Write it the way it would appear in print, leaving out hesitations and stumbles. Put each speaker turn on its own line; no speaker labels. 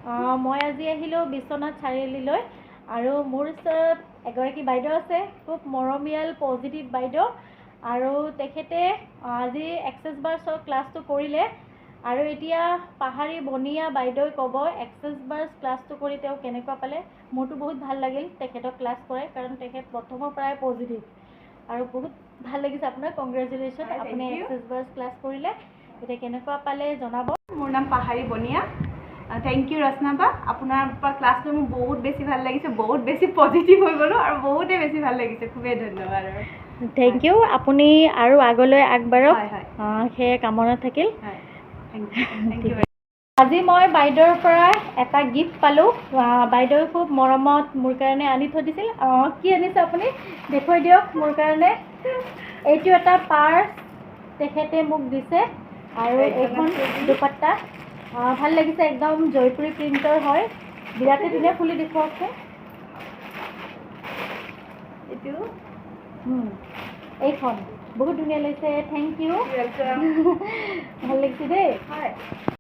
মই আজি আহিলোঁ বিশ্বনাথ চাৰিআলিলৈ আৰু মোৰ ওচৰত এগৰাকী বাইদেউ আছে, খুব মৰমীয়াল পজিটিভ বাইদেউ আৰু তেখেতে আজি এক্সেছ বাৰ্ছৰ ক্লাছটো কৰিলে আৰু এতিয়া পাহাৰী বনিয়া বাইদেউ ক'ব এক্সেছ বাৰ্ছ ক্লাছটো কৰি তেওঁ কেনেকুৱা পালে। মোৰতো বহুত ভাল লাগিল তেখেতক ক্লাছ কৰে, কাৰণ তেখেত প্ৰথমৰ পৰাই পজিটিভ আৰু বহুত ভাল লাগিছে। আপোনাক কংগ্ৰেচুলেশ্যন, আপুনি এক্সেছ বাৰ্ছ ক্লাছ কৰিলে। এতিয়া কেনেকুৱা পালে জনাব।
মোৰ নাম পাহাৰী বনিয়া। থেংক ইউ ৰচনা বা, আপোনাৰ পৰা ক্লাছ লৈ মোৰ বহুত বেছি ভাল লাগিছে, বহুত বেছি পজিটিভ হৈ গ'লোঁ আৰু বহুতেই বেছি ভাল লাগিছে। খুবেই ধন্যবাদ আৰু
থেংক ইউ। আপুনি আৰু আগলৈ আগবাঢ়ক,
হয় হয়
সেয়ে কামনা থাকিল।
হয়, থেংক ইউ।
আজি মই বাইদেউৰ পৰা এটা গিফ্ট পালোঁ। বাইদেউ খুব মৰমত মোৰ কাৰণে আনি থৈ দিছিল। কি আনিছে আপুনি দেখুৱাই দিয়ক মোৰ কাৰণে। এইটো এটা পাৰ্চ তেখেতে মোক দিছে আৰু এইখন দুপাট্টা ভাল লাগিছে, একদম জয়পুৰী প্ৰিণ্টৰ হয়, বিৰাটেই ধুনীয়া। খুলি দেখুৱাওকচোন।
এইটো
এইখন বহুত ধুনীয়া লাগিছে। থেংক ইউ, ভাল লাগিছে দেই।
হয়।